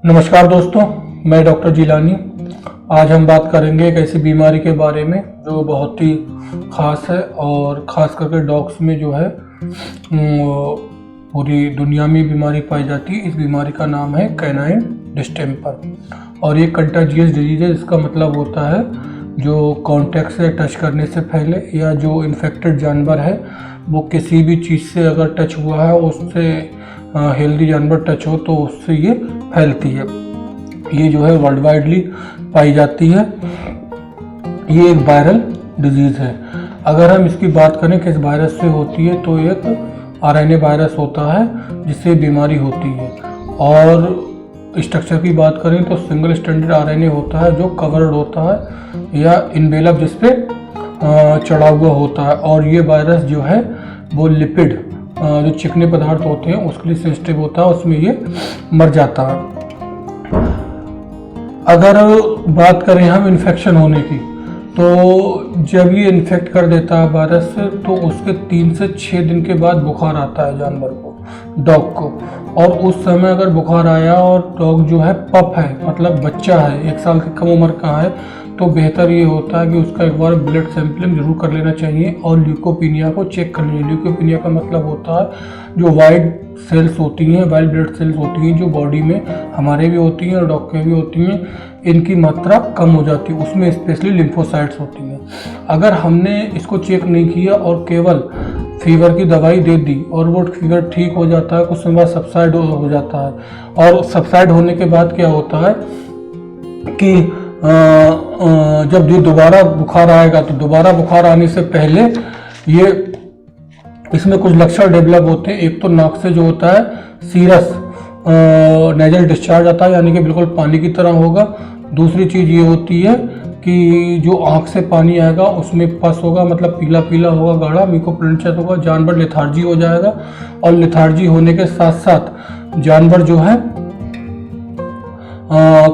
नमस्कार दोस्तों, मैं डॉक्टर जिलानी। आज हम बात करेंगे एक ऐसी बीमारी के बारे में जो बहुत ही ख़ास है और ख़ास करके डॉग्स में जो है पूरी दुनिया में बीमारी पाई जाती है। इस बीमारी का नाम है कैनाइन डिस्टेम्पर और ये कंटाजियस डिजीज है। इसका मतलब होता है जो कांटेक्ट से टच करने से पहले या जो इन्फेक्टेड जानवर है वो किसी भी चीज़ से अगर टच हुआ है, उससे हेल्दी जानवर टच हो तो उससे ये फैलती है। ये जो है वर्ल्ड वाइडली पाई जाती है। ये एक वायरल डिजीज़ है। अगर हम इसकी बात करें किस वायरस से होती है तो एक आरएनए वायरस होता है जिससे बीमारी होती है। और स्ट्रक्चर की बात करें तो सिंगल स्टैंडर्ड आरएनए होता है जो कवर्ड होता है या इनवेलप जिस पे चढ़ा हुआ होता है। और ये वायरस जो है वो लिपिड जो चिकने पदार्थ होते हैं उसके लिए सेंसिटिव होता है, उसमें ये मर जाता है। अगर बात करें हम इन्फेक्शन होने की तो जब ये इन्फेक्ट कर देता है वायरस से तो उसके 3 से 6 दिन के बाद बुखार आता है जानवर को, डॉग को। और उस समय अगर बुखार आया और डॉग जो है पप है, मतलब बच्चा है, 1 साल की कम उम्र का है, तो बेहतर ये होता है कि उसका एक बार ब्लड सैंपलिंग जरूर कर लेना चाहिए और ल्यूकोपीनिया को चेक कर लेना। ल्यूकोपीनिया का मतलब होता है जो वाइट सेल्स होती हैं, वाइट ब्लड सेल्स होती हैं जो बॉडी में हमारे भी होती हैं और डॉग के भी होती हैं, इनकी मात्रा कम हो जाती है। उसमें स्पेशली लिम्फोसाइट्स होती हैं। अगर हमने इसको चेक नहीं किया और केवल फीवर की दवाई दे दी और वो फीवर ठीक हो जाता है, कुछ समय बाद सबसाइड हो जाता है। और सबसाइड होने के बाद क्या होता है कि जब ये दोबारा बुखार आएगा तो दोबारा बुखार आने से पहले ये इसमें कुछ लक्षण डेवलप होते हैं। एक तो नाक से जो होता है सीरस नेजल डिस्चार्ज आता है, यानी कि बिल्कुल पानी की तरह होगा। दूसरी चीज़ ये होती है कि जो आँख से पानी आएगा उसमें पस होगा, मतलब पीला पीला होगा, गाढ़ा म्यूकोप्लान्चर होगा, जानवर लेथार्जी हो जाएगा। और लेथार्जी होने के साथ साथ जानवर जो है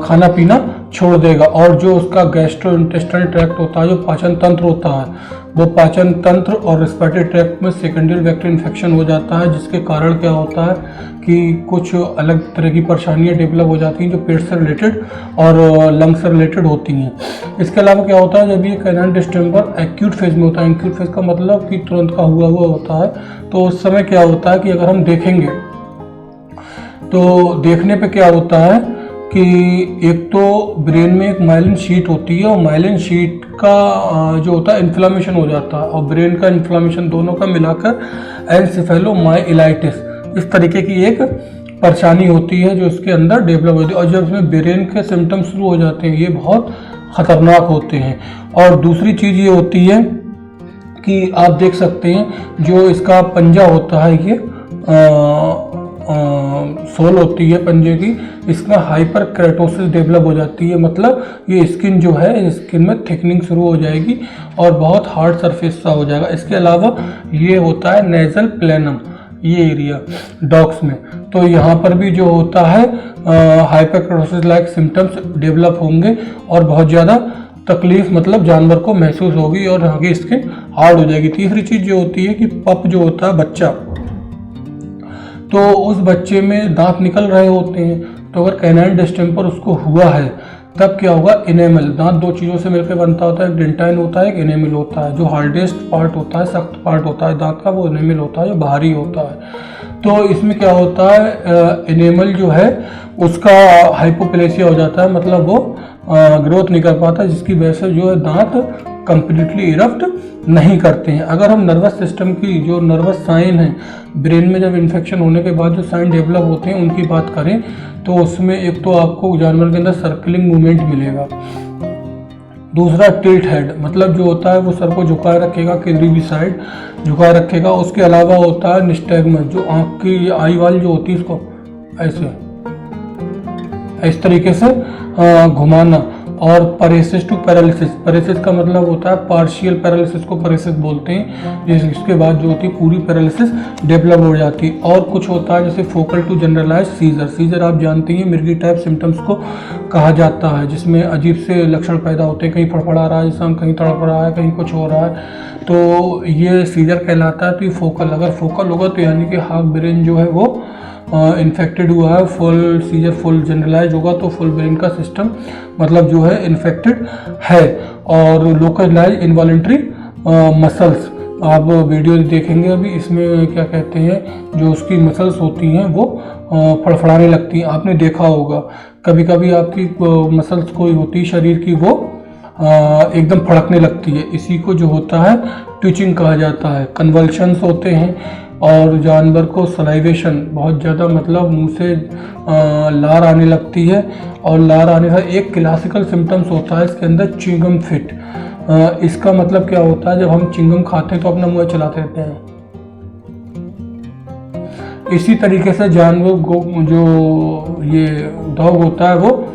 खाना पीना छोड़ देगा। और जो उसका गैस्ट्रोइंटेस्टाइनल ट्रैक्ट होता है, जो पाचन तंत्र होता है, वो पाचन तंत्र और रेस्पिरेटरी ट्रैक्ट में सेकेंडरी बैक्टीरियल इन्फेक्शन हो जाता है, जिसके कारण क्या होता है कि कुछ अलग तरह की परेशानियां डेवलप हो जाती हैं जो पेट से रिलेटेड और लंग से रिलेटेड होती हैं। इसके अलावा क्या होता है, जब ये कैनाइन डिस्टेम्पर एक्यूट फेज में होता है, एक्यूट फेज का मतलब कि तुरंत का हुआ होता है, तो उस समय क्या होता है कि अगर हम देखेंगे तो देखने पे क्या होता है कि एक तो ब्रेन में एक माइलिन शीट होती है और माइलिन शीट का जो होता है इन्फ्लामेशन हो जाता है, और ब्रेन का इन्फ्लामेशन दोनों का मिलाकर एनसेफेलोमाइलाइटिस इस तरीके की एक परेशानी होती है जो इसके अंदर डेवलप होती है। और जब इसमें ब्रेन के सिम्टम्स शुरू हो जाते हैं ये बहुत ख़तरनाक होते हैं। और दूसरी चीज़ ये होती है कि आप देख सकते हैं जो इसका पंजा होता है, ये सोल होती है पंजे की, इसमें हाइपर केराटोसिस डेवलप हो जाती है। मतलब ये स्किन जो है, स्किन में थिकनिंग शुरू हो जाएगी और बहुत हार्ड सरफेस सा हो जाएगा। इसके अलावा ये होता है नेजल प्लेनम, ये एरिया डॉग्स में, तो यहाँ पर भी जो होता है hyper keratosis like symptoms develop होंगे और बहुत ज़्यादा तकलीफ मतलब जानवर को महसूस होगी और आगे स्किन हार्ड हो जाएगी। तीसरी चीज़ जो होती है कि पप जो होता है बच्चा, तो उस बच्चे में दांत निकल रहे होते हैं, तो अगर कैनाइन डिस्टेम्पर उसको हुआ है तब क्या होगा, इनेमल, दांत 2 चीज़ों से मिलकर बनता होता है, एक डेंटाइन होता है, एक इनेमल होता है। जो हार्डेस्ट पार्ट होता है, सख्त पार्ट होता है दांत का, वो इनेमल होता है जो बाहरी होता है। तो इसमें क्या होता है, इनेमल जो है उसका हाइपोप्लेसिया हो जाता है, मतलब वो ग्रोथ नहीं कर पाता, जिसकी वजह से जो है दांत कंप्लीटली इरप्ट नहीं करते हैं। अगर हम नर्वस सिस्टम की जो नर्वस साइन है, ब्रेन में जब इन्फेक्शन होने के बाद जो साइन डेवलप होते हैं उनकी बात करें तो उसमें एक तो आपको जानवर के अंदर सर्कलिंग मूवमेंट मिलेगा। दूसरा टिल्ट हेड, मतलब जो होता है वो सर को झुकाए रखेगा, किसी भी साइड झुकाए रखेगा। उसके अलावा होता है निस्टैग्मस, जो आँख की आई वाल जो होती है इसको ऐसे इस तरीके से घुमाना। और पैरेसिस टू पैरालिसिस, पैरेसिस का मतलब होता है पार्शियल पैरालिसिस को पैरेसिस बोलते हैं, जिसके बाद जो होती है पूरी पैरालिसिस डेवलप हो जाती है। और कुछ होता है जैसे focal to generalize seizure, seizure आप जानते हैं मिर्गी टाइप सिम्टम्स को कहा जाता है, जिसमें अजीब से लक्षण पैदा होते हैं, कहीं फड़फड़ा रहा है इंसान, कहीं तड़प रहा है, कहीं कुछ हो रहा है, तो ये सीजर कहलाता है। तो ये फोकल, अगर फोकल होगा तो यानी कि हाफ ब्रेन जो है वो इन्फेक्टेड हुआ है, फुल सीजर फुल जनरलाइज होगा तो फुल ब्रेन का सिस्टम मतलब जो है इन्फेक्टेड है। और लोकलाइज इनवॉलेंट्री मसल्स, आप वीडियो देखेंगे अभी, इसमें क्या कहते हैं जो उसकी मसल्स होती हैं वो फड़फड़ाने लगती हैं। आपने देखा होगा कभी कभी आपकी मसल्स कोई होती है शरीर की वो एकदम फड़कने लगती है, इसी को जो होता है ट्विचिंग कहा जाता है। कन्वल्शंस होते हैं और जानवर को सलाइवेशन बहुत ज़्यादा मतलब मुंह से लार आने लगती है, और लार आने का एक क्लासिकल सिम्टम्स होता है इसके अंदर च्युइंगम फिट। इसका मतलब क्या होता है, जब हम चिंगम खाते हैं तो अपना मुंह चलाते रहते हैं। इसी तरीके से जानवर को जो ये डॉग होता है वो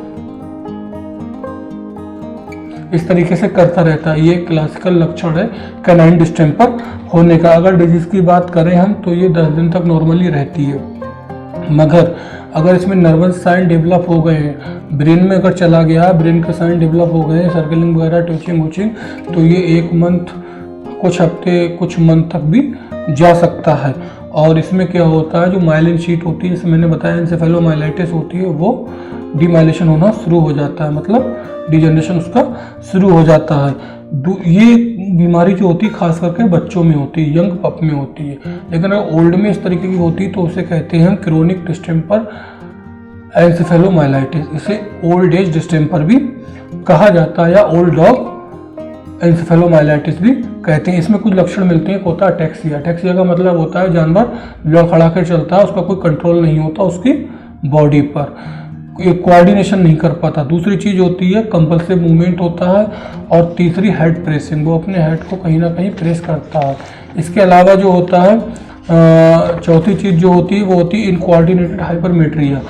इस तरीके से करता रहता है। ये क्लासिकल लक्षण है कैनाइन डिस्टेम्पर होने का। अगर डिजीज की बात करें हम तो ये 10 दिन तक नॉर्मली रहती है, मगर अगर इसमें नर्वस साइन डेवलप हो गए हैं, ब्रेन में अगर चला गया, ब्रेन के साइन डेवलप हो गए हैं, सर्कलिंग वगैरह, ट्विचिंग वुचिंग, तो ये 1 मंथ, कुछ हफ्ते, कुछ मंथ तक भी जा सकता है। और इसमें क्या होता है, जो माइलिन शीट होती है, जैसे मैंने बताया एन्सेफेलोमाइलाइटिस होती है, वो डीमाइलेशन होना शुरू हो जाता है, मतलब डिजनरेशन उसका शुरू हो जाता है। ये बीमारी जो होती है खास करके बच्चों में होती है, यंग पप में होती है। लेकिन अगर ओल्ड में इस तरीके की होती है तो उसे कहते हैं हम क्रोनिक डिस्टेम्पर एन्सेफेलोमाइलाइटिस। इसे ओल्ड एज डिस्टेम्पर भी कहा जाता है या ओल्ड डॉग एन्सेफेलोमाइलाइटिस भी कहते हैं। इसमें कुछ लक्षण मिलते हैं। एक होता है अटैक्सिया। अटैक्सिया का मतलब होता है जानवर लड़खड़ा कर चलता है, उसका कोई कंट्रोल नहीं होता उसकी बॉडी पर, कोऑर्डिनेशन नहीं कर पाता। दूसरी चीज़ होती है कंपल्सिव मूवमेंट होता है, और तीसरी हेड प्रेसिंग, वो अपने हेड को कहीं ना कहीं प्रेस करता है। इसके अलावा जो होता है चौथी चीज़ जो होती है वो होती है इनकोऑर्डिनेटेड हाइपरमेट्रिया,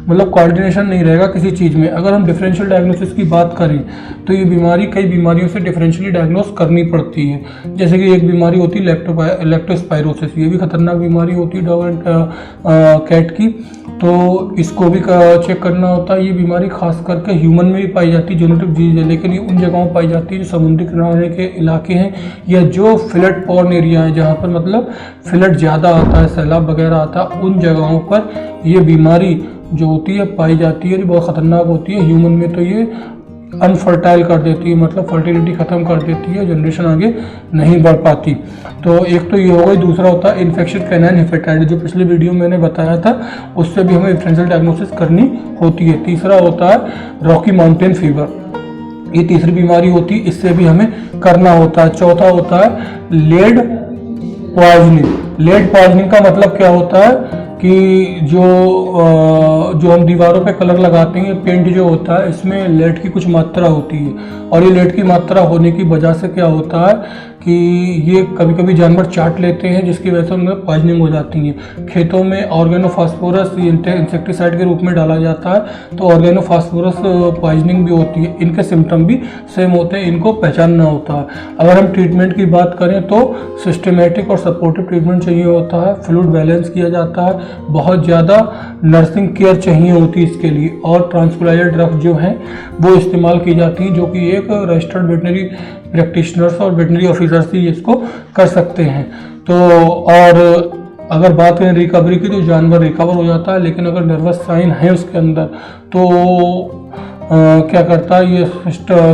मतलब कोऑर्डिनेशन नहीं रहेगा किसी चीज़ में। अगर हम डिफरेंशियल डायग्नोसिस की बात करें तो ये बीमारी कई बीमारियों से डिफरेंशियली डायग्नोस करनी पड़ती है। जैसे कि एक बीमारी होती है लेप्टोस्पायरोसिस, ये भी खतरनाक बीमारी होती है डॉग एंड कैट की, तो इसको भी चेक करना होता है। ये बीमारी खास करके ह्यूमन में भी पाई जाती है, जेनेटिक डिजीज है, लेकिन ये उन जगहों पाई जाती है जो समुद्री किनारे के इलाके हैं या जो फ्लड पॉर्न एरिया है, जहाँ पर मतलब फ्लड ज़्यादा आता है, सैलाब वगैरह आता है, उन जगहों पर ये बीमारी जो होती है पाई जाती है। ये बहुत ख़तरनाक होती है। ह्यूमन में तो ये अनफर्टाइल कर देती है, मतलब फर्टिलिटी ख़त्म कर देती है, जनरेशन आगे नहीं बढ़ पाती। तो एक तो ये हो गई। दूसरा होता है इन्फेक्शन कैनाइन हेपेटाइटिस, जो पिछले वीडियो में मैंने बताया था, उससे भी हमें डिफरेंशियल डायग्नोसिस करनी होती है। तीसरा होता है रॉकी माउंटेन फीवर, ये तीसरी बीमारी होती है, इससे भी हमें करना होता है। चौथा होता है लेड पॉइजनिंग। लेड पॉइजनिंग का मतलब क्या होता है कि जो हम दीवारों पे कलर लगाते हैं, पेंट जो होता है, इसमें लेड की कुछ मात्रा होती है, और ये लेड की मात्रा होने की वजह से क्या होता है कि ये कभी कभी जानवर चाट लेते हैं, जिसकी वजह से उनमें पॉइजनिंग हो जाती है। खेतों में ऑर्गेनोफॉस्फोरस इंसेक्टिसाइड के रूप में डाला जाता है, तो ऑर्गेनोफॉस्फोरस पॉइजनिंग भी होती है। इनके सिम्टम भी सेम होते हैं, इनको पहचानना होता है। अगर हम ट्रीटमेंट की बात करें तो सिस्टमेटिक और सपोर्टिव ट्रीटमेंट चाहिए होता है, फ्लूइड बैलेंस किया जाता है, बहुत ज़्यादा नर्सिंग केयर चाहिए होती है इसके लिए, और ट्रांसक्युलाइजर ड्रग्स जो हैं वो इस्तेमाल की जाती हैं, जो कि एक रजिस्टर्ड वेटनरी प्रैक्टिशनर्स और वेटनरी ऑफिसर्स ही इसको कर सकते हैं। तो और अगर बात करें रिकवरी की, तो जानवर रिकवर हो जाता है, लेकिन अगर नर्वस साइन है उसके अंदर तो क्या करता है, ये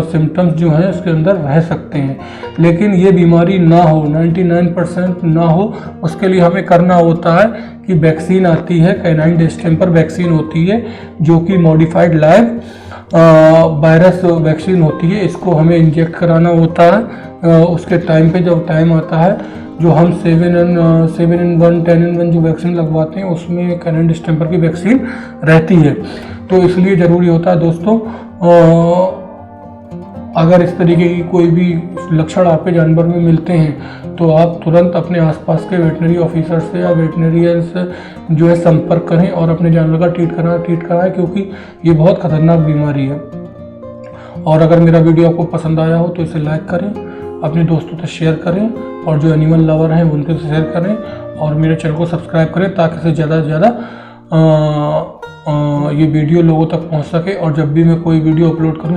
सिम्टम्स जो हैं उसके अंदर रह सकते हैं। लेकिन ये बीमारी ना हो, 99% ना हो, उसके लिए हमें करना होता है कि वैक्सीन आती है, कैनाइन डिस्टेम्पर वैक्सीन होती है, जो कि मॉडिफाइड लाइव वायरस वैक्सीन होती है। इसको हमें इंजेक्ट कराना होता है उसके टाइम पे, जब टाइम आता है। जो हम 7-in-1 10-in-1 जो वैक्सीन लगवाते हैं उसमें कैनाइन डिस्टेम्पर की वैक्सीन रहती है। तो इसलिए ज़रूरी होता है दोस्तों, अगर इस तरीके की कोई भी लक्षण आपके जानवर में मिलते हैं तो आप तुरंत अपने आसपास के वेटनरी ऑफिसर से या वेटनरियन से जो है संपर्क करें और अपने जानवर का ट्रीट कराएं, क्योंकि ये बहुत खतरनाक बीमारी है। और अगर मेरा वीडियो आपको पसंद आया हो तो इसे लाइक करें, अपने दोस्तों से शेयर करें, और जो एनिमल लवर हैं उनके से शेयर करें, और मेरे चैनल को सब्सक्राइब करें ताकि इसे ज़्यादा से ज़्यादा ये वीडियो लोगों तक पहुंच सके, और जब भी मैं कोई वीडियो अपलोड करूं